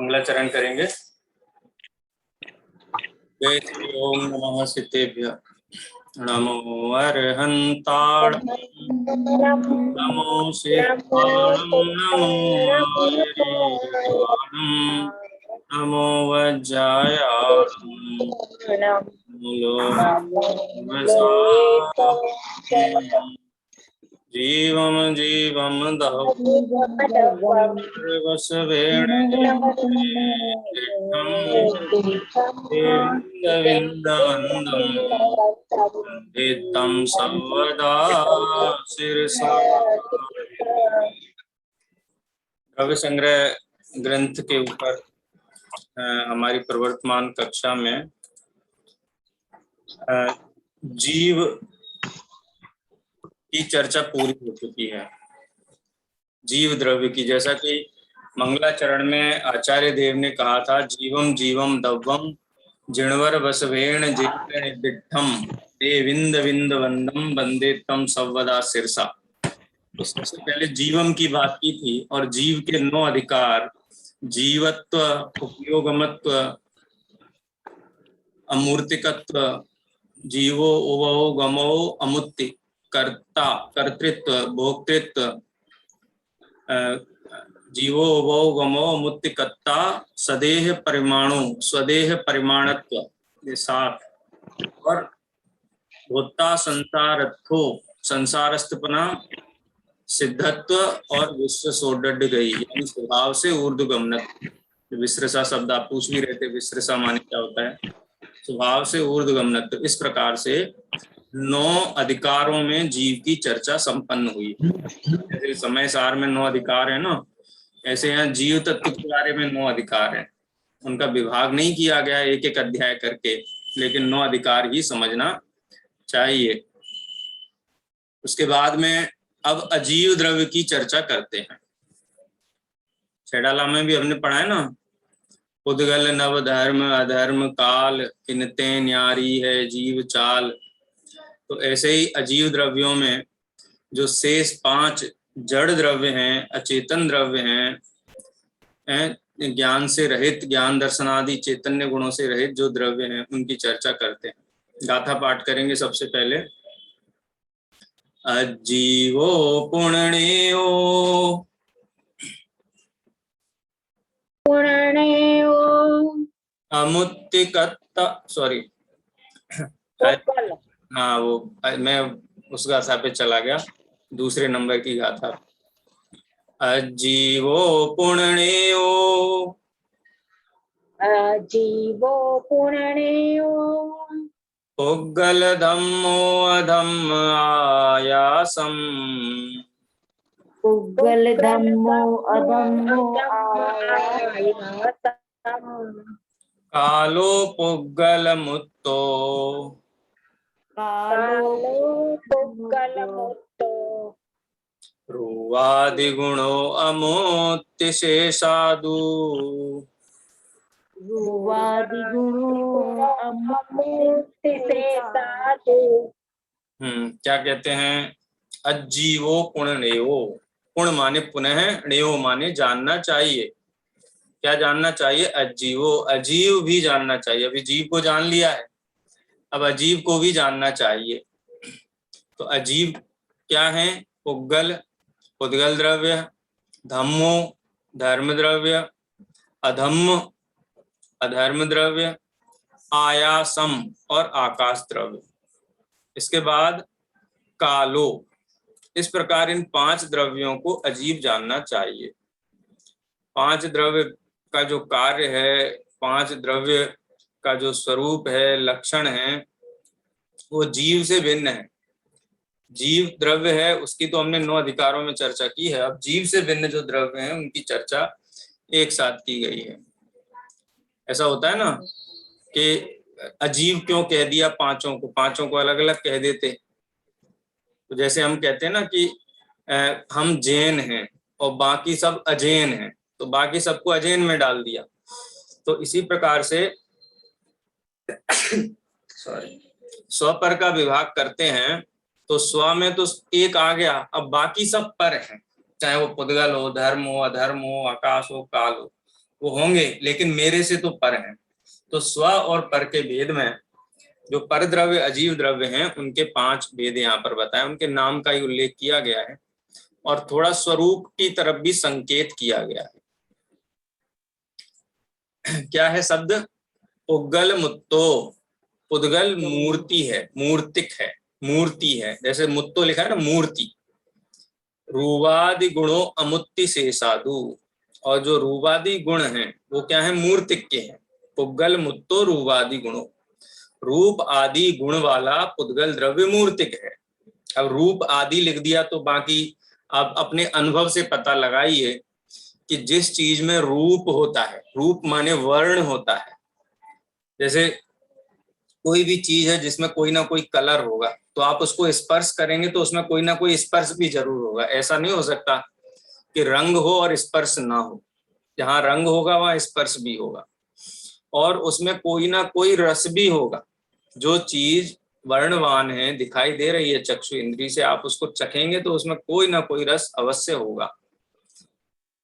मंगलाचरण करेंगे। जय श्री ओम नमः सिद्धेभ्यः। नमो अर्हन्ताण नमो सिद्धाणं नमो आयुर्वाणं नमो वज्रायाणं जीवम जीवम दहवसवेण विन्दवन्दं सर्वदा शिरसा। द्रव्य संग्रह ग्रंथ के ऊपर हमारी प्रवर्तमान कक्षा में जीव की चर्चा पूरी हो चुकी है। जीव द्रव्य की, जैसा कि मंगलाचरण में आचार्य देव ने कहा था, जीवम जीवम दव्वम जिणवर बसवेण जीवेण दिठम देविंद विंद वंदम वंदे तम सवदा सिरसा। तो सबसे पहले जीवम की बात की थी और जीव के 9 अधिकार, जीवत्व, उपयोगमत्व, अमूर्तिकत्व, जीवो उवो गमो अमुत्ति, कर्ता कर्तृत्व, भोक्तृत्व, जीवो उवो गमो अमुत्ति, कर्ता, सदेह परिमाणु, स्वदेह परिमाणत्व, ये 7, और भोक्ता, संसारत्थो, संसारस्थपना, सिद्धत्व और विश्व सोडड गई, यानी स्वभाव से ऊर्ध्वगमनत्व। विश्रसा शब्द आप पूछ भी रहे थे, विश्रसा माने क्या होता है? स्वभाव से ऊर्ध्वगमनत्व। इस प्रकार से 9 अधिकारों में जीव की चर्चा संपन्न हुई। जैसे समय सार में 9 अधिकार है ना, ऐसे यहाँ जीव तत्व के बारे में 9 अधिकार है। उनका विभाग नहीं किया गया एक एक अध्याय करके, लेकिन 9 अधिकार ही समझना चाहिए। उसके बाद में अब अजीव द्रव्य की चर्चा करते हैं। छेड़ाला में भी हमने पढ़ा है ना, उद्गल नव धर्म अधर्म काल किनते न्यारी है जीव चाल। तो ऐसे ही अजीव द्रव्यों में जो शेष 5 जड़ द्रव्य हैं, अचेतन द्रव्य हैं, ज्ञान से रहित, ज्ञान दर्शन आदि चैतन्य गुणों से रहित जो द्रव्य हैं, उनकी चर्चा करते हैं। गाथा पाठ करेंगे सबसे पहले। अजीवो पुण्यो अमुत्तिकत्ता, सॉरी हाँ वो मैं उस गाथा पे चला गया, दूसरे नंबर की गाथा। अजीवो पुण्यो पुग्गल धम्मो अधम्म आयासम पुग्गल धम्मो अधम्मो आयासम कालो पुग्गल मुत्तो रुवादिगुणो अमुत्तिशेषादु क्या कहते हैं? अजीवो पुण्यो, पुण्य माने पुनः, ण्यो माने जानना चाहिए। क्या जानना चाहिए? अजीवो, अजीव भी जानना चाहिए। अभी जीव को जान लिया है, अब अजीव को भी जानना चाहिए। तो अजीव क्या है? पुग्गल, पुद्गल द्रव्य, धम्मो, धर्म द्रव्य, अधम्म, अधर्म द्रव्य, आयासम और आकाश द्रव्य। इसके बाद कालो। इस प्रकार इन 5 द्रव्यों को अजीव जानना चाहिए। 5 द्रव्य का जो कार्य है, 5 द्रव्य का जो स्वरूप है, लक्षण है, वो जीव से भिन्न है। जीव द्रव्य है, उसकी तो हमने 9 अधिकारों में चर्चा की है। अब जीव से भिन्न जो द्रव्य हैं, उनकी चर्चा एक साथ की गई है। ऐसा होता है ना कि अजीव क्यों कह दिया पांचों को अलग अलग कह देते। तो जैसे हम कहते हैं ना कि हम जैन हैं और बाकी सब अजैन हैं, तो बाकी सबको अजैन में डाल दिया। तो इसी प्रकार से स्वपर का विभाग करते हैं, तो स्व में तो एक आ गया, अब बाकी सब पर हैं, चाहे वो पुद्गल हो, धर्म हो, अधर्म हो, आकाश हो, काल हो। वो होंगे लेकिन मेरे से तो पर हैं। तो स्व और पर के भेद में जो पर द्रव्य अजीव द्रव्य हैं उनके 5 भेद यहाँ पर बताए, उनके नाम का ही उल्लेख किया गया है और थोड़ा स्वरूप की तरफ भी संकेत किया गया है। क्या है शब्द? पुद्गल मुत्तो। पुद्गल मूर्ति है, मूर्तिक है, मूर्ति है, जैसे मुत्तो लिखा है ना मूर्ति। रूपादि गुणों अमुत्ति से साधु, और जो रूपादि गुण हैं वो क्या है? मूर्तिक के हैं। पुद्गल मुत्तो रूपादि गुणों, रूप आदि गुण वाला पुद्गल द्रव्य मूर्तिक है। अब रूप आदि लिख दिया तो बाकी आप अपने अनुभव से पता लगाइए कि जिस चीज में रूप होता है, रूप माने वर्ण होता है, जैसे कोई भी चीज है जिसमें कोई ना कोई कलर होगा तो आप उसको स्पर्श करेंगे तो उसमें कोई ना कोई स्पर्श भी जरूर होगा। ऐसा नहीं हो सकता कि रंग हो और स्पर्श ना हो। जहां रंग होगा वहां स्पर्श भी होगा, और उसमें कोई ना कोई रस भी होगा। जो चीज वर्णवान है, दिखाई दे रही है चक्षु इंद्री से, आप उसको चखेंगे तो उसमें कोई ना कोई रस अवश्य होगा,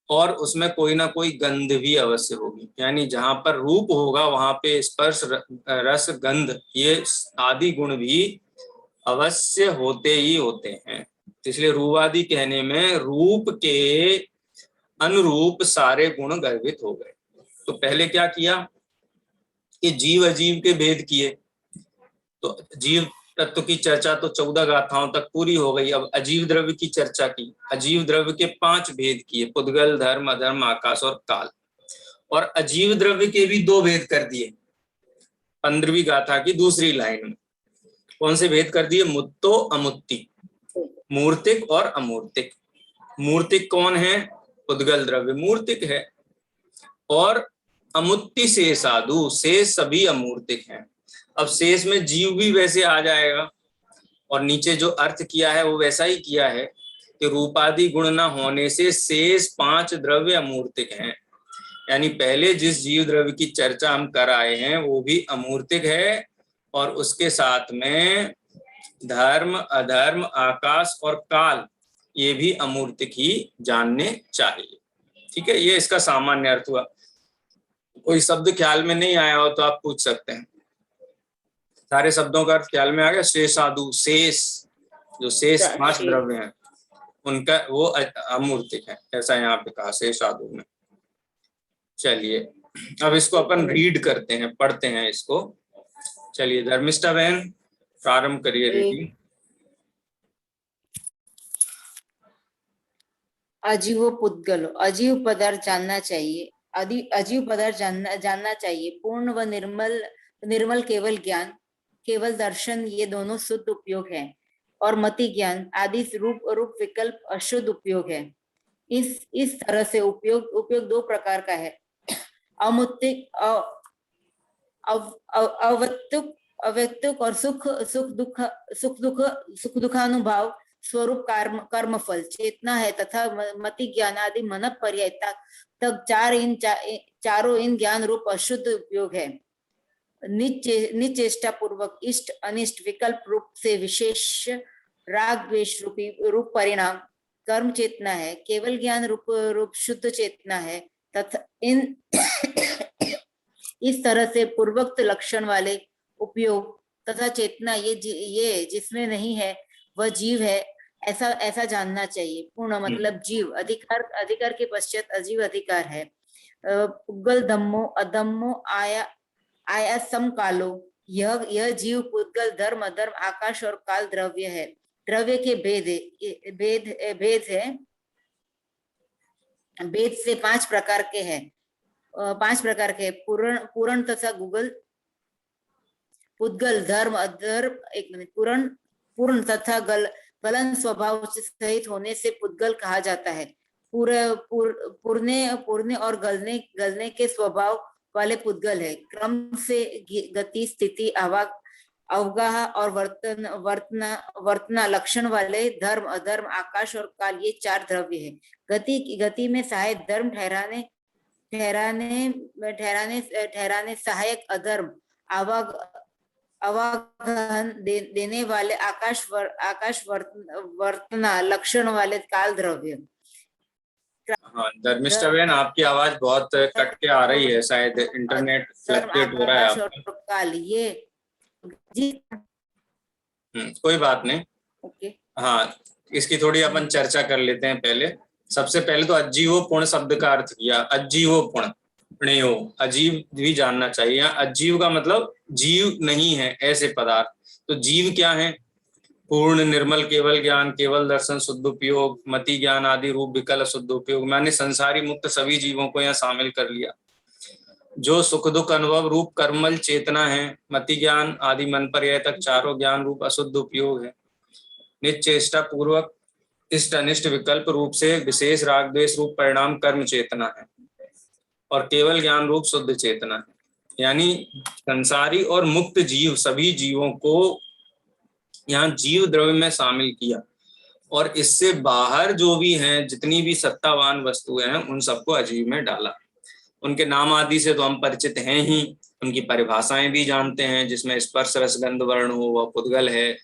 और उसमें कोई ना कोई गंध भी अवश्य होगी। यानी जहां पर रूप होगा वहां पे स्पर्श, रस, गंध, ये आदि गुण भी अवश्य होते ही होते हैं। इसलिए रूपादि कहने में रूप के अनुरूप सारे गुण गर्भित हो गए। तो पहले क्या किया कि जीव अजीव के भेद किए, तो जीव तत्व की चर्चा तो 14 गाथाओं तक पूरी हो गई। अब अजीव द्रव्य की चर्चा की। अजीव द्रव्य के 5 भेद किए, पुद्गल, धर्म, अधर्म, आकाश और काल। और अजीव द्रव्य के भी 2 भेद कर दिए 15वीं गाथा की दूसरी लाइन में। कौन से भेद कर दिए? मुत्तो अमुत्ति, मूर्तिक और अमूर्तिक। मूर्तिक कौन है? पुद्गल द्रव्य मूर्तिक है, और अमुत्ति से साधु, से सभी अमूर्तिक हैं। अब शेष में जीव भी वैसे आ जाएगा, और नीचे जो अर्थ किया है वो वैसा ही किया है कि रूपादि गुण न होने से शेष 5 द्रव्य अमूर्तिक हैं। यानी पहले जिस जीव द्रव्य की चर्चा हम कर आए हैं वो भी अमूर्तिक है, और उसके साथ में धर्म, अधर्म, आकाश और काल, ये भी अमूर्तिक ही जानने चाहिए। ठीक है, ये इसका सामान्य अर्थ हुआ। कोई शब्द ख्याल में नहीं आया हो तो आप पूछ सकते हैं। सारे शब्दों का अर्थ ख्याल में आ गया? शेषादु, शेष, जो शेष 5 द्रव्य हैं उनका वो अमूर्तिक है, ऐसा यहाँ पे कहा शेषादु में। चलिए अब इसको अपन रीड करते हैं, पढ़ते हैं इसको। चलिए धर्मिष्ठा बहन प्रारंभ करिए रीडिंग। अजीव पुद्गलो, अजीव पदार्थ जानना चाहिए। अजीव पदार्थ जानना चाहिए। पूर्ण व निर्मल केवल ज्ञान, केवल दर्शन, ये दोनों शुद्ध उपयोग है, और मति ज्ञान आदि रूप विकल्प अशुद्ध उपयोग है। इस तरह से उपयोग 2 प्रकार का है। अमुत्तिक, अव्यक्तिक और सुख दुखानुभाव स्वरूप कर्म फल चेतना है, तथा मति ज्ञान आदि मन पर्याय तक चारों इन ज्ञान रूप अशुद्ध उपयोग है। निचेष्टा पूर्वक इष्ट अनिष्ट विकल्प रूप से विशेष राग द्वेष रूप परिणाम कर्म चेतना है। केवल ज्ञान रूप शुद्ध चेतना है, तथा इस तरह से पूर्वोक्त लक्षण वाले उपयोग तथा चेतना ये जिसमें नहीं है वह जीव है, ऐसा जानना चाहिए। पूर्ण मतलब जीव। अधिकार के पश्चात अजीव अधिकार है। पुद्गल धम्मो अधम्मो आया समकालो, यह जीव पुद्गल धर्म अधर्म आकाश और काल द्रव्य है। द्रव्य के भेद से 5 प्रकार के हैं। 5 प्रकार के पूर्ण तथा गुगल, पुद्गल धर्म अधर्म, पूर्ण तथा गलन स्वभाव से सहित होने से पुद्गल कहा जाता है। पूर्णे और गलने के स्वभाव वाले पुद्गल है। क्रम से गति, स्थिति, अवगाह और वर्तना लक्षण वाले धर्म अधर्म आकाश और काल, ये 4 द्रव्य है। गति में सहायक धर्म ठहराने सहायक अधर्म, आवागमन देने वाले आकाश वर्तना लक्षण वाले काल द्रव्य। हाँ धर्मिष्ठा बहन, आपकी आवाज बहुत कट के आ रही है, शायद इंटरनेट फ्लक्चुएट हो रहा है आकाश और आपका। काल, ये जी। कोई बात नहीं। ओके। हाँ, इसकी थोड़ी अपन चर्चा कर लेते हैं। पहले सबसे पहले तो अजीवो पुण्य शब्द का अर्थ किया। अजीवो पुण्य प्रणयो, अजीव भी जानना चाहिए। अजीव का मतलब जीव नहीं है ऐसे पदार्थ। तो जीव क्या है? पूर्ण निर्मल केवल ज्ञान, केवल दर्शन, शुद्ध उपयोग, मति ज्ञान आदि रूप विकल शुद्ध उपयोग। मैंने संसारी मुक्त सभी जीवों को यहाँ शामिल कर लिया। जो सुख दुख अनुभव रूप कर्मल चेतना है, मति ज्ञान आदि मन पर्याय तक चारों ज्ञान रूप अशुद्ध उपयोग है। निश्चेष्टा पूर्वक इष्ट अनिष्ट विकल्प रूप से विशेष राग द्वेष रूप परिणाम कर्म चेतना है, और केवल ज्ञान रूप शुद्ध चेतना है। यानी संसारी और मुक्त जीव सभी जीवों को यहाँ जीव द्रव्य में शामिल किया, और इससे बाहर जो भी हैं, जितनी भी सत्तावान वस्तुएं हैं, उन सबको अजीव में डाला। उनके नाम आदि से तो हम परिचित हैं ही, उनकी परिभाषाएं भी जानते हैं, जिसमें स्पर्श रस गंध वर्ण हो वह पुद्गल है,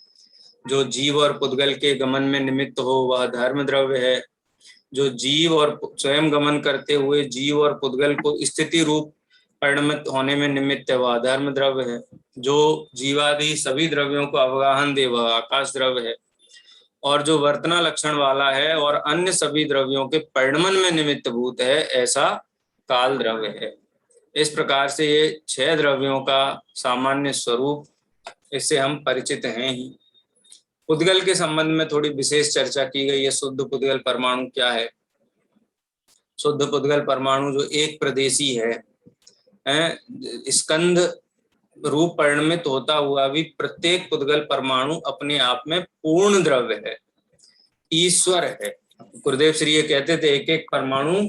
जो जीव और पुद्गल के गमन में निमित्त हो वह धर्म द्रव्य है, जो जीव और स्वयं गमन करते हुए जीव और पुद्गल को स्थिति रूप परिणमित होने में निमित्त है वह धर्म द्रव्य है, जो जीवादि सभी द्रव्यों को अवगाहन दे वह आकाश द्रव्य है, और जो वर्तना लक्षण वाला है और अन्य सभी द्रव्यों के परिणमन में निमित्त भूत है ऐसा काल द्रव्य है। इस प्रकार से ये 6 द्रव्यों का सामान्य स्वरूप, इससे हम परिचित हैं ही। पुद्गल के संबंध में थोड़ी विशेष चर्चा की गई है। शुद्ध पुद्गल परमाणु क्या है? शुद्ध पुद्गल परमाणु जो एक प्रदेशी है, स्कंध रूप परिणमित होता हुआ भी प्रत्येक पुद्गल परमाणु अपने आप में पूर्ण द्रव्य है, ईश्वर है। गुरुदेव श्री ये कहते थे एक एक परमाणु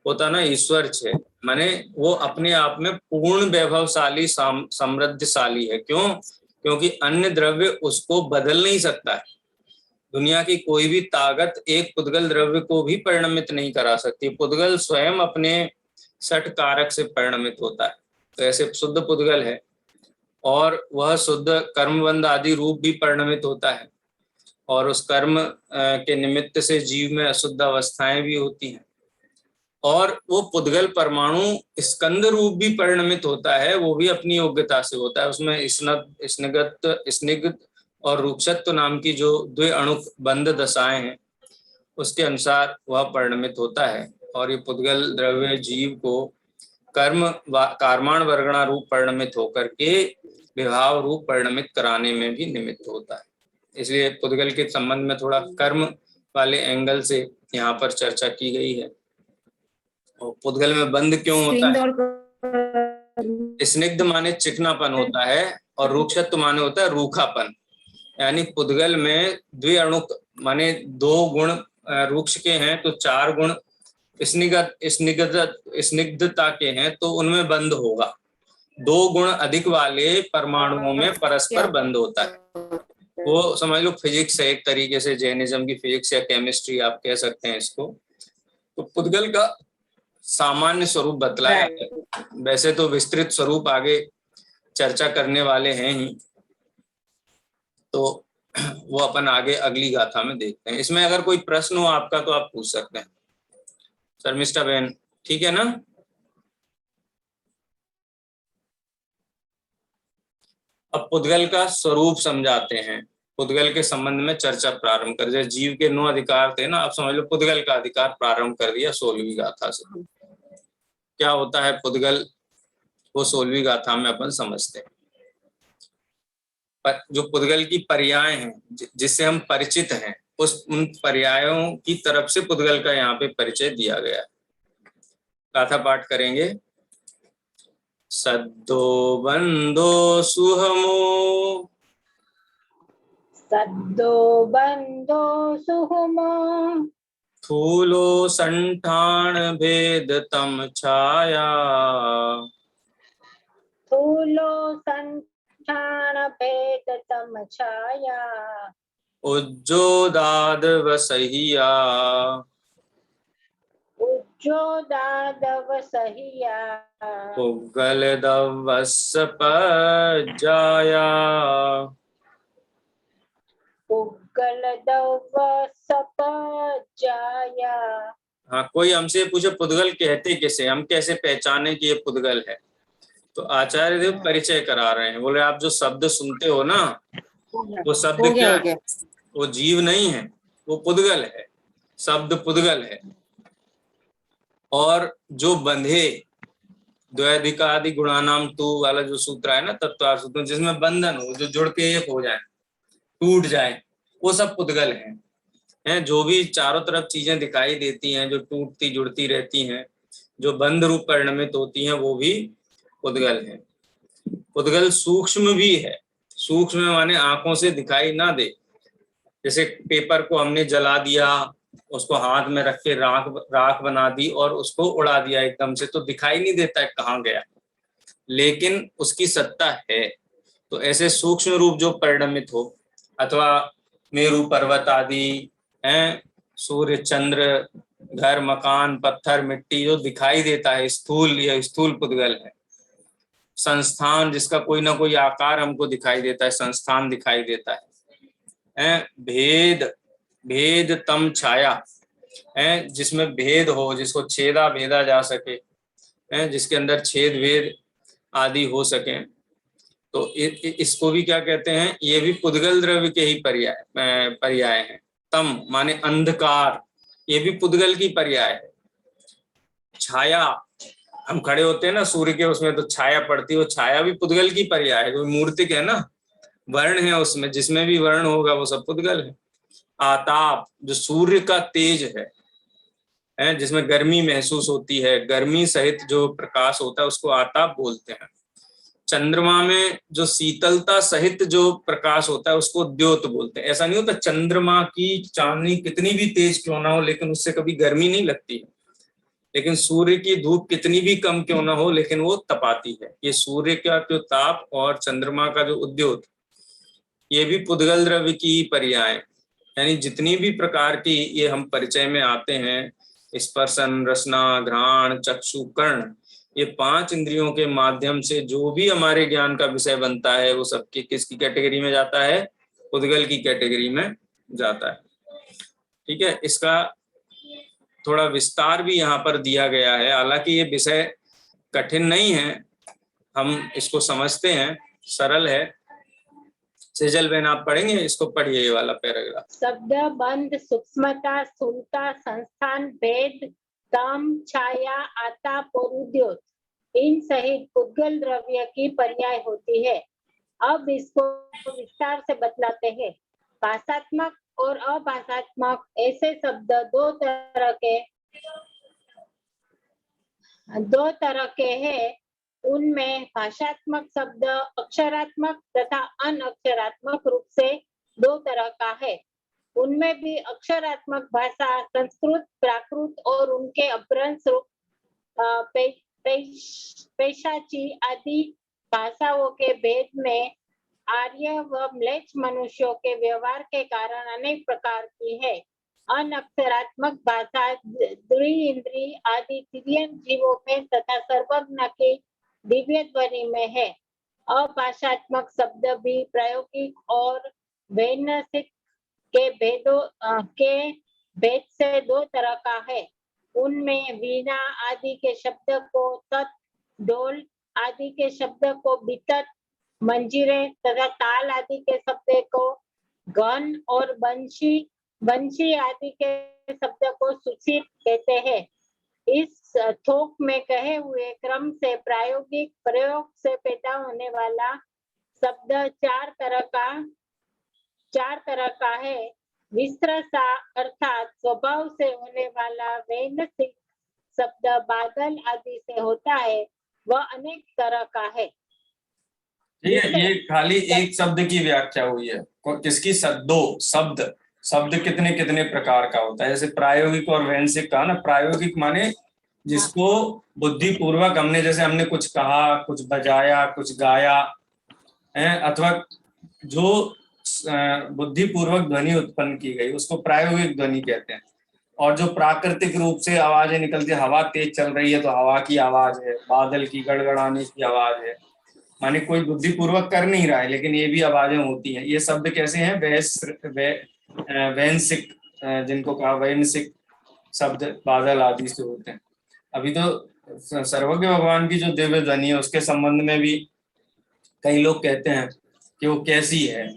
होता ना ईश्वर है, माने वो अपने आप में पूर्ण वैभवशाली समृद्धशाली है। क्यों? क्योंकि अन्य द्रव्य उसको बदल नहीं सकता है। दुनिया की कोई भी ताकत एक पुद्गल द्रव्य को भी परिणमित नहीं करा सकती। पुद्गल स्वयं अपने सठ कारक से परिणमित होता है। तो ऐसे शुद्ध पुद्गल है, और वह शुद्ध कर्मबंध आदि रूप भी परिणमित होता है, और उस कर्म के निमित्त से जीव में अशुद्ध अवस्थाएं भी होती हैं। और वो पुद्गल परमाणु स्कंद रूप भी परिणमित होता है, वो भी अपनी योग्यता से होता है। उसमें स्निग्ध और रूक्षत्व नाम की जो द्वि अणुक बंध दशाएं हैं, उसके अनुसार वह परिणमित होता है। और ये पुद्गल द्रव्य जीव को कर्माण वर्गणा रूप परिणमित होकर के विभाव रूप परिणमित कराने में भी निमित्त होता है। इसलिए पुद्गल के संबंध में थोड़ा कर्म वाले एंगल से यहाँ पर चर्चा की गई है। और पुद्गल में बंध क्यों होता है? स्निग्ध माने चिकनापन होता है, और रूक्षत्व माने होता है रूखापन। यानी पुद्गल में द्विअणुक माने 2 गुण रूक्ष के हैं तो 4 गुण स्निग्धता के हैं, तो उनमें बंध होगा। 2 गुण अधिक वाले परमाणुओं में परस्पर बंध होता है। वो समझ लो फिजिक्स है एक तरीके से, जैनिज्म की फिजिक्स या केमिस्ट्री आप कह सकते हैं इसको। तो पुद्गल का सामान्य स्वरूप बतलाया है, वैसे तो विस्तृत स्वरूप आगे चर्चा करने वाले हैं ही, तो वो अपन आगे अगली गाथा में देखते हैं। इसमें अगर कोई प्रश्न हो आपका तो आप पूछ सकते हैं। शर्मिष्ठा बहन ठीक है ना? अब पुद्गल का स्वरूप समझाते हैं, पुद्गल के संबंध में चर्चा प्रारंभ कर। जैसे जीव के 9 अधिकार थे ना, आप समझ लो पुद्गल का अधिकार प्रारंभ कर दिया 16वीं गाथा से। क्या होता है पुद्गल, वो 16वीं गाथा में अपन समझते हैं। पर जो पुद्गल की पर्याय हैं जिससे हम परिचित हैं, उन पर्यायों की तरफ से पुद्गल का यहाँ पे परिचय दिया गया है। गाथा पाठ करेंगे। सद्दो बंदो सुहमो, सद्दो बंदो सुहुमो, थूलो संठान भेद तम छाया, थूलो संठान भेद तम छाया, उज्जोदाद वसहिया, उज्जोदादव सहिया, पुद्गल दवस पज्जाया, पुद्गल दव सपज्जाया, हाँ, कोई हमसे पूछे पुद्गल कहते कैसे, हम कैसे पहचाने कि ये पुद्गल है, तो आचार्य देव परिचय करा रहे हैं। बोले आप जो शब्द सुनते हो ना, वो शब्द हो गया क्या हो है? गया। वो जीव नहीं है, वो पुद्गल है, शब्द पुद्गल है। और जो बंधे, द्वैधिकादि गुणानाम तू वाला जो सूत्र है ना, तत्वार्थ सूत्र, जिसमें बंधन हो, जो जुड़ के एक हो जाए, टूट जाए, वो सब पुद्गल हैं। जो भी चारों तरफ चीजें दिखाई देती हैं, जो टूटती जुड़ती रहती हैं, जो बंध रूप परिणमित होती हैं, वो भी पुद्गल है। पुद्गल सूक्ष्म भी है। सूक्ष्म माने आंखों से दिखाई ना दे। जैसे पेपर को हमने जला दिया, उसको हाथ में रख के राख राख बना दी और उसको उड़ा दिया एकदम से, तो दिखाई नहीं देता है कहाँ गया, लेकिन उसकी सत्ता है। तो ऐसे सूक्ष्म रूप जो परिणमित हो, अथवा मेरु पर्वत आदि हैं, सूर्य चंद्र घर मकान पत्थर मिट्टी, जो दिखाई देता है स्थूल, यह स्थूल पुद्गल है। संस्थान, जिसका कोई ना कोई आकार हमको दिखाई देता है, संस्थान दिखाई देता है। भेद, भेद तम छाया है, जिसमें भेद हो, जिसको छेदा भेदा जा सके, है जिसके अंदर छेद भेद आदि हो सके, तो इसको भी क्या कहते हैं? ये भी पुद्गल द्रव्य के ही पर्याय हैं। तम माने अंधकार, ये भी पुद्गल की पर्याय है। छाया, हम खड़े होते हैं ना सूर्य के, उसमें तो छाया पड़ती है, वो छाया भी पुद्गल की पर्याय है। कोई मूर्तिक है ना, वर्ण है उसमें, जिसमें भी वर्ण होगा वो सब पुद्गल है। आताप, जो सूर्य का तेज है, जिसमें गर्मी महसूस होती है, गर्मी सहित जो प्रकाश होता है उसको आताप बोलते हैं। चंद्रमा में जो शीतलता सहित जो प्रकाश होता है उसको द्योत बोलते हैं। ऐसा नहीं होता चंद्रमा की चांदनी कितनी भी तेज क्यों ना हो, लेकिन उससे कभी गर्मी नहीं लगती है। लेकिन सूर्य की धूप कितनी भी कम क्यों ना हो, लेकिन वो तपाती है। ये सूर्य का जो ताप और चंद्रमा का जो उद्योत, ये भी पुद्गल द्रव्य की पर्याय। यानी जितनी भी प्रकार की ये हम परिचय में आते हैं, स्पर्शन रसना घ्राण चक्षु कर्ण, ये 5 इंद्रियों के माध्यम से जो भी हमारे ज्ञान का विषय बनता है, वो सबके किसकी कैटेगरी में जाता है? पुद्गल की कैटेगरी में जाता है। ठीक है, इसका थोड़ा विस्तार भी यहाँ पर दिया गया है। हालांकि ये विषय कठिन नहीं है, हम इसको समझते हैं, सरल है। सेजल बहन आप पढ़ेंगे इसको, पढ़िए ये वाला पैराग्राफ। शब्द बंध सूक्ष्मता स्थूलता संस्थान भेद तम छाया आताप और उद्योत इन सहित पुद्गल द्रव्य की पर्याय होती है। अब इसको विस्तार से बतलाते हैं। भाषात्मक और अभाषात्मक ऐसे शब्द दो तरह के हैं। उनमें भाषात्मक शब्द अक्षरात्मक तथा अनअक्षरात्मक रूप से 2 तरह का है। उनमें भी अक्षरात्मक भाषा संस्कृत प्राकृत और उनके अपभ्रंश रूप पैशाची आदि भाषाओं के भेद में आर्य व म्लेच्छ मनुष्यों के व्यवहार के कारण अनेक प्रकार की है। अनअक्षरात्मक भाषा द्विइंद्रिय आदि तिर्यन जीवों में तथा सर्वज्ञ के दिव्य ध्वनि में है। अभाषात्मक शब्द भी प्रायोगिक और वैनसिक के भेद से 2 तरह का है। उनमें वीणा आदि के शब्द को तत्, ढोल आदि के शब्द को बितत, मंजीरे तथा ताल आदि के शब्द को गन और बंशी आदि के शब्द को सुशील कहते हैं। इस थोक में कहे हुए क्रम से प्रायोगिक प्रयोग से पैदा होने वाला शब्द 4 तरह का है। विस्त्रसा अर्थात स्वभाव से होने वाला वैनसिक शब्द बादल आदि से होता है, वह अनेक तरह का है। ये खाली एक शब्द की व्याख्या हुई है। किसकी? शब्द कितने कितने प्रकार का होता है। जैसे प्रायोगिक और वैनसिक कहा ना, प्रायोगिक माने जिसको बुद्धिपूर्वक हमने कुछ कहा, कुछ बजाया, कुछ गाया है, अथवा जो बुद्धिपूर्वक ध्वनि उत्पन्न की गई, उसको प्रायोगिक ध्वनि कहते हैं। और जो प्राकृतिक रूप से आवाजें निकलती है, हवा तेज चल रही है तो हवा की आवाज है, बादल की गड़गड़ाने की आवाज है, माने कोई बुद्धिपूर्वक कर नहीं रहा है, लेकिन ये भी आवाजें होती हैं। ये शब्द कैसे हैं? वैनसिक, जिनको कहा वैनसिक शब्द बादल आदि से होते हैं। अभी तो सर्वज्ञ भगवान की जो दिव्य ध्वनि है उसके संबंध में भी कई लोग कहते हैं कि वो कैसी है,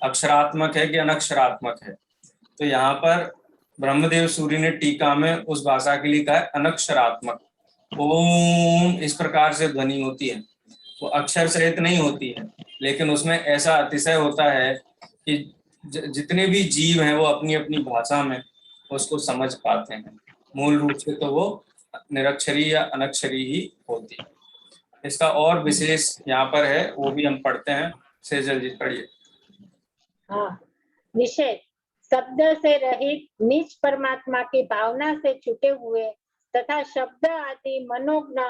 अक्षरात्मक है कि अनक्षरात्मक है। तो यहाँ पर ब्रह्मदेव सूर्य ने टीका में उस भाषा के लिए कहा है अनक्षरात्मक। ओम इस प्रकार से ध्वनि होती है, वो अक्षर सहित नहीं होती है, लेकिन उसमें ऐसा अतिशय होता है कि जितने भी जीव हैं वो अपनी अपनी भाषा में उसको समझ पाते हैं। मूल रूप से तो वो निरक्षरी या अनक्षरी ही होती है। इसका और विशेष यहाँ पर है, वो भी हम पढ़ते हैं। सेजल जी पढ़िए। हाँ, विशेष शब्द से रहित निज परमात्मा की भावना से छूटे हुए तथा शब्द आदि मनोज्ञ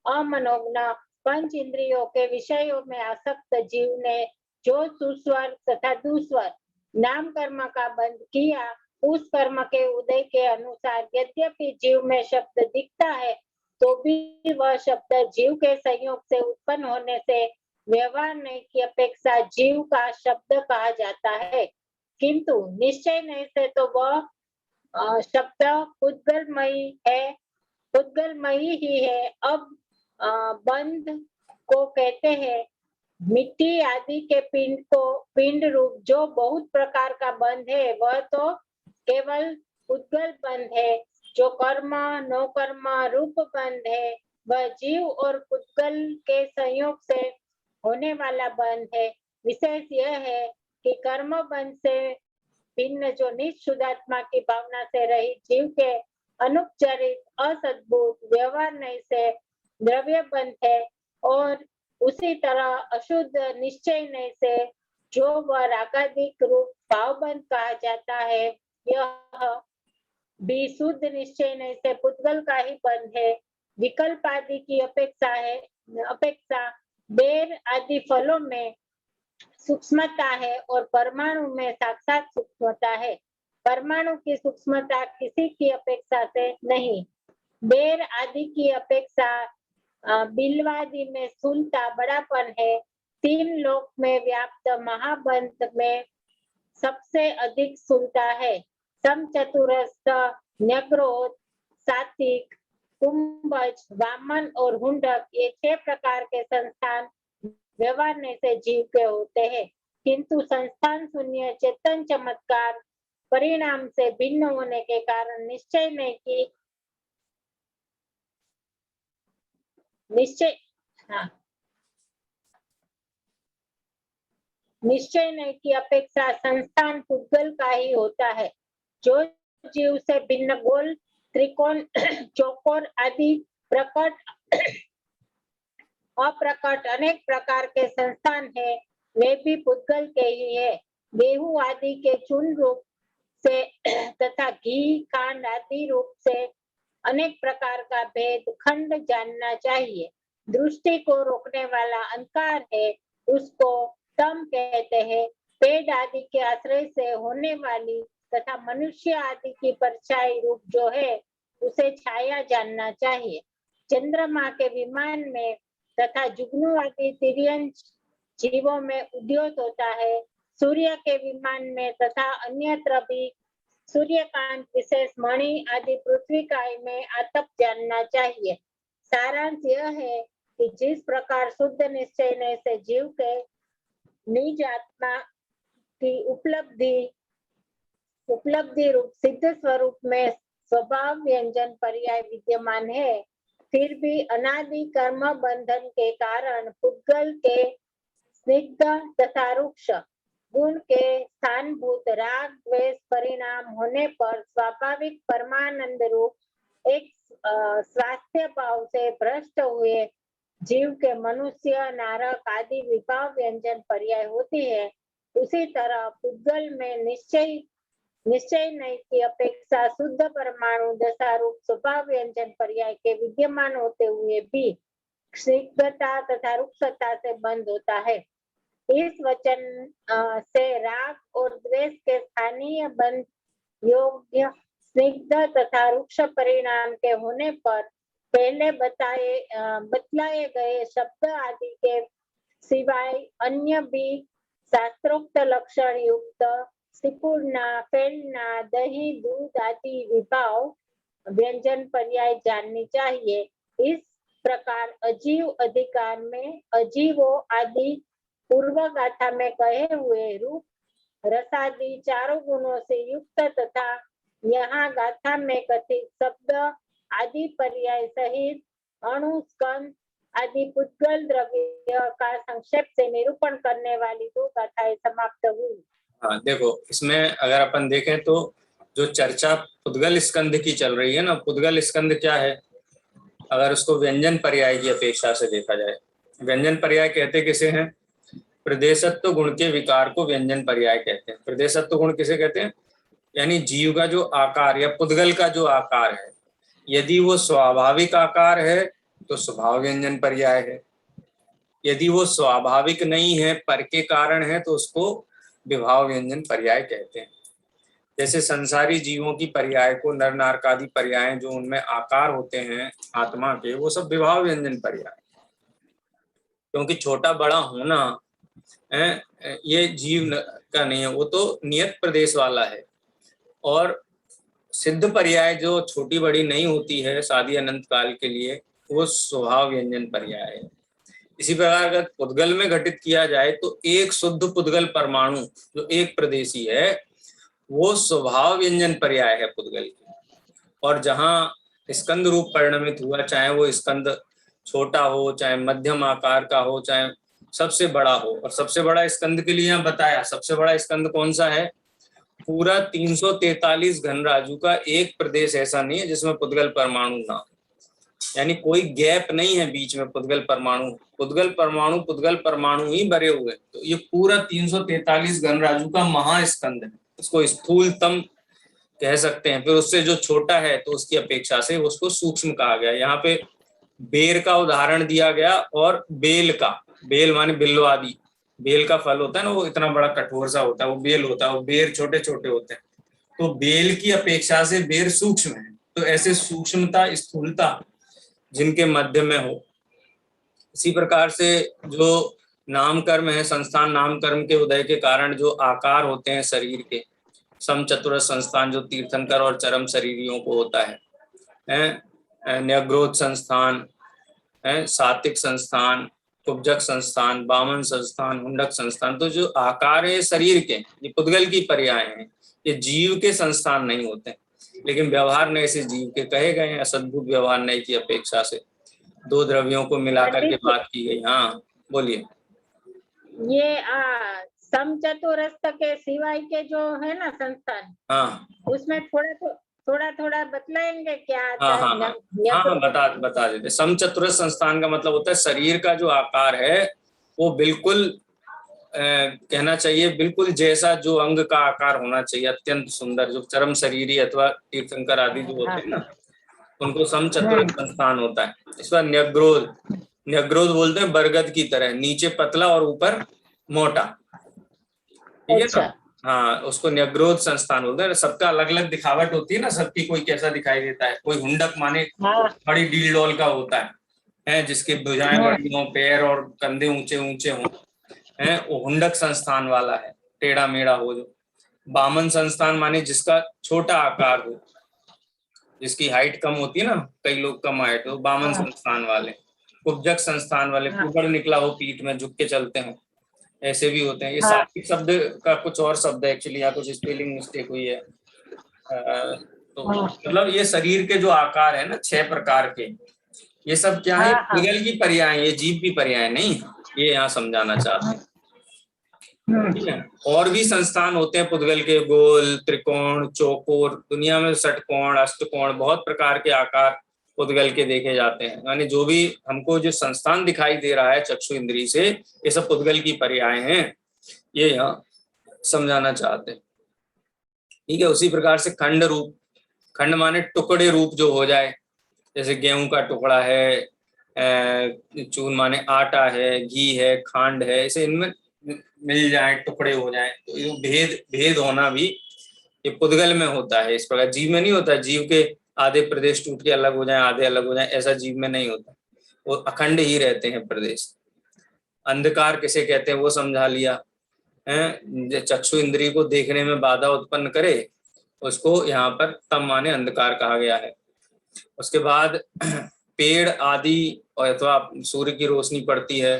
अमनोज्ञ पंच इंद्रियों के विषयों में आसक्त जीव ने जो सुस्वर तथा दुस्वर नाम कर्म का बंध किया, उस कर्म के उदय के अनुसार यद्यपि जीव में शब्द दिखता है तो भी वह शब्द जीव के संयोग से उत्पन्न होने से व्यवहार नहीं की अपेक्षा जीव का शब्द कहा जाता है, किंतु निश्चय नहीं से तो वह शब्द पुद्गलमयी है, पुद्गलमयी ही है। अब बंध को कहते हैं मिट्टी आदि के पिंड को पिंड रूप जो बहुत प्रकार का बंध है वह तो केवल पुद्गल बंध है। जो कर्म नो कर्म रूप बंध है वह जीव और पुद्गल के संयोग से होने वाला बंध है। विशेष यह है कि कर्म बंध से भिन्न जो निज शुद्धात्मा की भावना से रहित जीव के अनुपचरित असद्भुत व्यवहार नहीं से द्रव्य बंध है, और उसी तरह अशुद्ध निश्चय नहीं से जो वह रागादिक रूप भावबंध कहा जाता है, यह भी शुद्ध निश्चय नहीं से पुद्गल का ही बंध है। विकल्प आदि की अपेक्षा बेर आदि फलों में सूक्ष्मता है और परमाणु में साक्षात सूक्ष्मता है। परमाणु की सूक्ष्मता किसी की अपेक्षा से नहीं। बेर आदि की अपेक्षा बिल्वादि में स्थूलता बड़ापन है। तीन लोक में व्याप्त महाबंध में सबसे अधिक स्थूलता है। समचतुरस्थ, न्यग्रोध, सात्विक, कुंभज, वामन और हुंडक ये 6 प्रकार के संस्थान व्यवहार से जीव के होते हैं, किंतु संस्थान शून्य चेतन चमत्कार परिणाम से भिन्न होने के कारण निश्चय नहीं की अपेक्षा संस्थान पुद्गल का ही होता है। जो जीव से भिन्न गोल, त्रिकोण, चौकोर आदि प्रकट अप्रकट अनेक प्रकार के संस्थान है, वे भी पुद्गल के ही है। गेहूं आदि के चूर्ण रूप से तथा घी खांड आदि रूप से अनेक प्रकार का भेद खंड जानना चाहिए। दृष्टि को रोकने वाला अंधकार है, उसको तम कहते हैं। पेड़ आदि के आश्रय से होने वाली तथा मनुष्य आदि की परछाई रूप जो है उसे छाया जानना चाहिए। चंद्रमा के विमान में तथा जुगनू आदि तिर्यंश जीवों में उद्योत होता है। सूर्य के विमान में तथा अन्यत्र भी सूर्यकांत विशेष मणि आदि पृथ्वी काय में आतप जानना चाहिए। सारांश यह है कि जिस प्रकार शुद्ध निश्चय से जीव के निज आत्मा की उपलब्धि रूप सिद्ध स्वरूप में स्वभाव व्यंजन पर्याय विद्यमान है, फिर भी अनादि कर्म बंधन के कारण पुद्गल के स्निग्ध तथा रुक्ष गुण के स्थानभूत राग द्वेष परिणाम होने पर स्वाभाविक परमानंद रूप एक स्वास्थ्य भाव से भ्रष्ट हुए जीव के मनुष्य नारक आदि विभाव व्यंजन पर्याय होती है। उसी तरह पुद्गल में निश्चय नहीं की अपेक्षा शुद्ध परमाणु दशा रूप स्वभाव व्यंजन पर्याय के विद्यमान होते हुए भी स्निग्धता तथा रुक्षता से बंद होता है। इस वचन से राग और द्वेष के स्थानीय बंध योग्य स्निग्ध तथा रुक्ष परिणाम के होने पर पहले बतलाए गए शब्द आदि के सिवाय अन्य भी शास्त्रोक्त लक्षण युक्त सिकुड़ना, फैलना, दही, दूध आदि विभाव व्यंजन पर्याय जाननी चाहिए। इस प्रकार अजीव अधिकार में अजीवों आदि पूर्व गाथा में कहे हुए रूप रसादि चारों गुणों से युक्त तथा यहाँ गाथा में कथित शब्द आदि पर्याय सहित अणु स्कंद आदि पुद्गल द्रव्य का संक्षेप से निरूपण करने वाली 2 गाथाएं समाप्त हुई। हाँ देखो, इसमें अगर अपन देखें तो जो चर्चा पुद्गल स्कंद की चल रही है ना, पुद्गल स्कंद क्या है, अगर उसको व्यंजन पर्याय की अपेक्षा से देखा जाए, व्यंजन पर्याय कहते किसे हैं? प्रदेशत्व गुण के विकार को व्यंजन पर्याय कहते हैं। प्रदेशत्व गुण किसे कहते हैं? यानी जीव का जो आकार या पुद्गल का जो आकार है, यदि वो स्वाभाविक आकार है तो स्वभाव व्यंजन पर्याय है, यदि वो स्वाभाविक नहीं है, पर के कारण है, तो उसको विभाव व्यंजन पर्याय कहते हैं। जैसे संसारी जीवों की पर्याय को नर नारकादि पर्याय जो उनमें आकार होते हैं आत्मा के, वो सब विभाव व्यंजन पर्याय, क्योंकि छोटा बड़ा होना ये जीव का नहीं है, वो तो नियत प्रदेश वाला है। और सिद्ध पर्याय जो छोटी बड़ी नहीं होती है शादी अनंत काल के लिए, वो स्वभाव व्यंजन पर्याय है। इसी प्रकार अगर पुद्गल में घटित किया जाए तो एक शुद्ध पुद्गल परमाणु जो एक प्रदेशी है, वो स्वभाव व्यंजन पर्याय है पुद्गल की। और जहाँ स्कंद रूप परिणमित हुआ, चाहे वो स्कंद छोटा हो, चाहे मध्यम आकार का हो, चाहे सबसे बड़ा हो, और सबसे बड़ा स्कंद के लिए यहाँ बताया, सबसे बड़ा स्कंद कौन सा है? पूरा 343 घन राजू का एक प्रदेश ऐसा नहीं है जिसमें पुद्गल परमाणु ना हो, यानी कोई गैप नहीं है बीच में पुद्गल परमाणु ही भरे हुए। तो ये पूरा 343 घन राजू का महास्कंद है, इसको स्थूलतम कह सकते हैं। फिर उससे जो छोटा है तो उसकी अपेक्षा से उसको सूक्ष्म कहा गया। यहाँ पे बेर का उदाहरण दिया गया, और बेल का, बेल माने बिल्लो आदि, बेल का फल होता है ना, वो इतना बड़ा कठोर सा होता है, वो बेल होता है, वो बेर छोटे छोटे होते हैं, तो बेल की अपेक्षा से बेर सूक्ष्म है। तो ऐसे सूक्ष्मता स्थूलता जिनके मध्य में हो, इसी प्रकार से जो नामकर्म है, संस्थान नामकर्म के उदय के कारण जो आकार होते हैं शरीर के, समचतुरस संस्थान जो तीर्थंकर और चरम शरीरियों को होता है, न्यग्रोध संस्थान, सात्विक संस्थान, कुब्जक संस्थान, बामन संस्थान, हुंडक संस्थान, तो जो आकार है शरीर के, ये पुद्गल की पर्याय हैं, ये जीव के संस्थान नहीं होते, लेकिन व्यवहार नए से जीव के कहे गए हैं। असद्भुत व्यवहार नए की अपेक्षा से 2 द्रव्यों को मिलाकर के बात की गई। हाँ बोलिए। ये समचतुरस्थ के सिवाय के जो है ना संस्थान, हाँ उसमें थोड़ा बतलाएंगे क्या? हाँ बता देते। समचतुरस्र संस्थान का मतलब होता है शरीर का जो आकार है वो बिल्कुल कहना चाहिए बिल्कुल जैसा जो अंग का आकार होना चाहिए, अत्यंत सुंदर, जो चरम शरीरी अथवा तीर्थंकर आदि जो होते हैं ना, उनको समचतुरस्र संस्थान होता है। इसका न्यग्रोध बोलते हैं बरगद की तरह, नीचे पतला और ऊपर मोटा, ठीक है ना। हाँ, उसको न्यग्रोध संस्थान बोलते हैं। सबका अलग अलग दिखावट होती है ना, सबकी कोई कैसा दिखाई देता है। कोई हुंडक माने बड़ी डील डोल का होता है जिसकी भुजाएं बड़ी हों, पैर और कंधे ऊंचे ऊंचे हों, वो हुंडक संस्थान वाला है, टेढ़ा मेढ़ा हो। जो बामन संस्थान माने जिसका छोटा आकार हो, जिसकी हाइट कम होती है ना, कई लोग कम हाइट हो, बामन संस्थान वाले। कुब्जक संस्थान वाले कुबड़ निकला हो, पीठ में झुक के चलते हो, ऐसे भी होते हैं। ये सात्विक शब्द का कुछ और शब्द है एक्चुअली, यहाँ कुछ स्पेलिंग मिस्टेक हुई है। तो मतलब ये शरीर के जो आकार है ना 6 प्रकार के, ये सब क्या है? पुद्गल की पर्याय, ये जीव की पर्याय नहीं, ये यहाँ समझाना चाहते हैं। ठीक है। और भी संस्थान होते हैं पुद्गल के, गोल, त्रिकोण, चौकोर, दुनिया में षटकोण, अष्टकोण, बहुत प्रकार के आकार पुद्गल के देखे जाते हैं। यानी जो भी हमको जो संस्थान दिखाई दे रहा है चक्षु इंद्री से, ये सब पुद्गल की पर्याय हैं, ये यहाँ समझाना चाहते हैं। ठीक है। उसी प्रकार से खंड रूप, खंड माने टुकड़े रूप जो हो जाए, जैसे गेहूं का टुकड़ा है, चून माने आटा है, घी है, खांड है, ऐसे इनमें मिल जाए, टुकड़े हो जाए, तो ये भेद होना भी ये पुद्गल में होता है। इस प्रकार जीव में नहीं होता। जीव के आधे प्रदेश टूट के अलग हो जाए, आधे अलग हो जाए, ऐसा जीव में नहीं होता, वो अखंड ही रहते हैं प्रदेश। अंधकार किसे कहते हैं वो समझा लिया है। चक्षु इंद्रिय को देखने में बाधा उत्पन्न करे, उसको यहाँ पर तम माने अंधकार कहा गया है। उसके बाद पेड़ आदि और अथवा सूर्य की रोशनी पड़ती है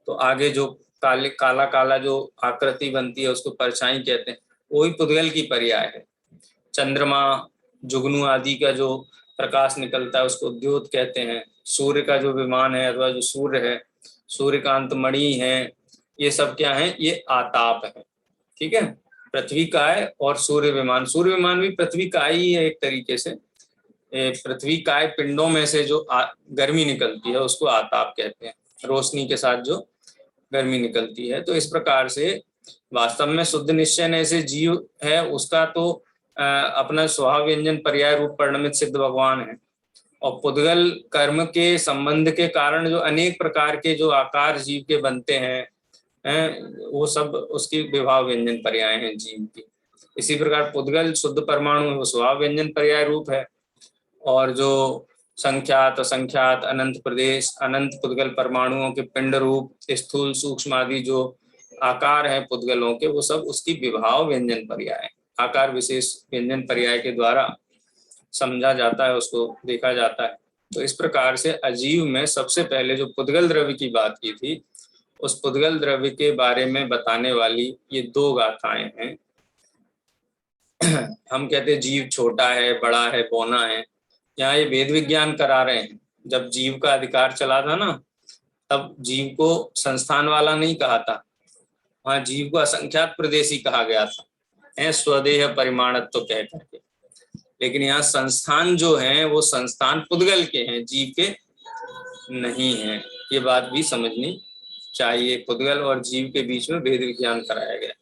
तो आगे जो काला काला जो आकृति बनती है उसको परछाई कहते हैं, वही पुद्गल की पर्याय है। चंद्रमा, जुगनू आदि का जो प्रकाश निकलता है उसको द्योत कहते हैं। सूर्य का जो विमान है अथवा जो सूर्य है, सूर्यकांत मणि है, ये सब क्या है, ये आताप है। ठीक है, पृथ्वी काय और सूर्य विमान भी पृथ्वी काय ही है एक तरीके से। पृथ्वी काय पिंडों में से जो गर्मी निकलती है उसको आताप कहते हैं, रोशनी के साथ जो गर्मी निकलती है। तो इस प्रकार से वास्तव में शुद्ध निश्चय से जीव है उसका तो अपना स्वभाव व्यंजन पर्याय रूप परिणमित सिद्ध भगवान है, और पुद्गल कर्म के संबंध के कारण जो अनेक प्रकार के जो आकार जीव के बनते हैं वो सब उसकी विभाव व्यंजन पर्याय हैं जीव की। इसी प्रकार पुद्गल शुद्ध परमाणु वो स्वभाव व्यंजन पर्याय रूप है, और जो संख्यात असंख्यात अनंत प्रदेश अनंत पुद्गल परमाणुओं के पिंड रूप स्थूल सूक्ष्म आदि जो आकार है पुद्गलों के, वो सब उसकी विभाव व्यंजन पर्याय, आकार विशेष व्यंजन पर्याय के द्वारा समझा जाता है, उसको देखा जाता है। तो इस प्रकार से अजीव में सबसे पहले जो पुद्गल द्रव्य की बात की थी, उस पुद्गल द्रव्य के बारे में बताने वाली ये 2 गाथाएं हैं। हम कहते हैं जीव छोटा है, बड़ा है, बौना है, यहाँ ये वेद विज्ञान करा रहे हैं। जब जीव का अधिकार चला था ना, तब जीव को संस्थान वाला नहीं कहा था, वहाँ जीव को असंख्यात प्रदेशी कहा गया था, स्वदेह परिमाणत्व तो कह करके। लेकिन यहाँ संस्थान जो है वो संस्थान पुद्गल के हैं, जीव के नहीं है। ये बात भी समझनी चाहिए। पुद्गल और जीव के बीच में वेद विज्ञान कराया गया।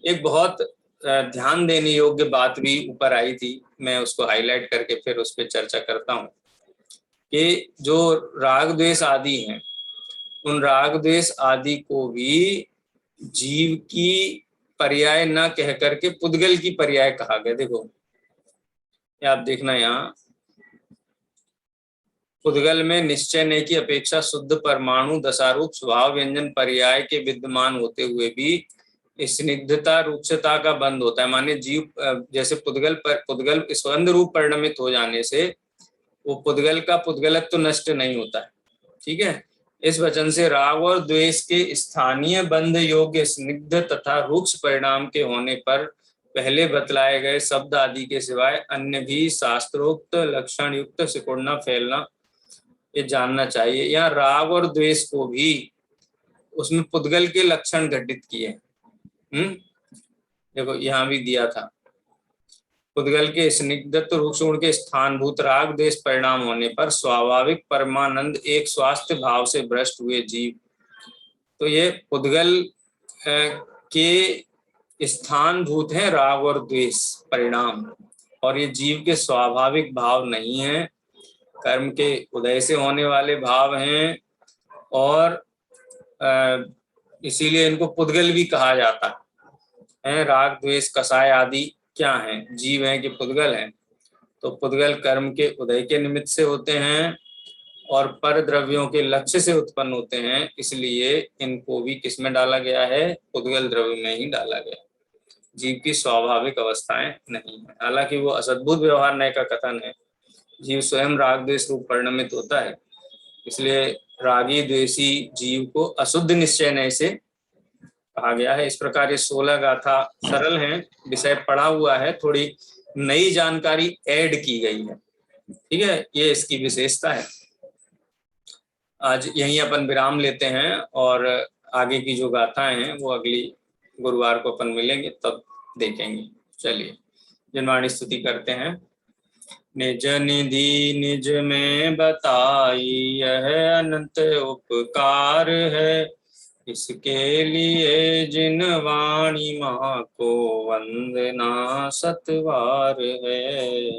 एक बहुत ध्यान देने योग्य बात भी ऊपर आई थी, मैं उसको हाईलाइट करके फिर उस पर चर्चा करता हूँ कि जो राग द्वेष आदि हैं, उन राग द्वेष आदि को भी जीव की पर्याय न कह करके पुद्गल की पर्याय कहा गया। देखो आप देखना, यहाँ पुद्गल में निश्चय ने की अपेक्षा शुद्ध परमाणु दशारूप स्वभाव व्यंजन पर्याय के विद्यमान होते हुए भी स्निग्धता रूक्षता का बंध होता है। माने जीव जैसे पुद्गल स्कंद रूप परिणमित हो जाने से वो पुद्गल का पुद्गलत्व तो नष्ट नहीं होता है। ठीक है, इस वचन से राग और द्वेष के स्थानीय बंध योग्य स्निग्ध तथा रूक्ष परिणाम के होने पर पहले बतलाए गए शब्द आदि के सिवाय अन्य भी शास्त्रोक्त लक्षण युक्त सिकुड़ना फैलना ये जानना चाहिए। यहाँ राग और द्वेष को भी उसमें पुद्गल के लक्षण घटित किए। देखो यहाँ भी दिया था, पुद्गल के स्निग्धत्व रूक्ष गुण के स्थानभूत राग द्वेष परिणाम होने पर स्वाभाविक परमानंद एक स्वास्थ्य भाव से भ्रष्ट हुए जीव। तो ये पुद्गल के स्थानभूत है राग और द्वेष परिणाम, और ये जीव के स्वाभाविक भाव नहीं है, कर्म के उदय से होने वाले भाव हैं, और इसीलिए इनको पुद्गल भी कहा जाता है। राग द्वेष कषाय आदि क्या हैं, जीव हैं कि पुद्गल हैं। तो पुद्गल कर्म के उदय के निमित्त से होते हैं और पर द्रव्यों के लक्ष्य से उत्पन्न होते हैं, इसलिए इनको भी किस में डाला गया है, पुद्गल द्रव्य में ही डाला गया। जीव की स्वाभाविक अवस्थाएं नहीं है। हालांकि वो असद्भुत व्यवहार नय का कथन है, जीव स्वयं राग द्वेष रूप परिणमित होता है, इसलिए रागी द्वेषी जीव को अशुद्ध निश्चय नय से कहा गया है। इस प्रकार ये 16 गाथा सरल हैं, विषय पढ़ा हुआ है, थोड़ी नई जानकारी ऐड की गई है। ठीक है, ये इसकी विशेषता है। आज यहीं अपन विराम लेते हैं और आगे की जो गाथाएं हैं वो अगली गुरुवार को अपन मिलेंगे तब देखेंगे। चलिए जनवाणी स्तुति करते हैं। निज निधि निज में बताई यह अनंत उपकार है, इसके लिए जिन वाणी माँ को वंदना सतवार है।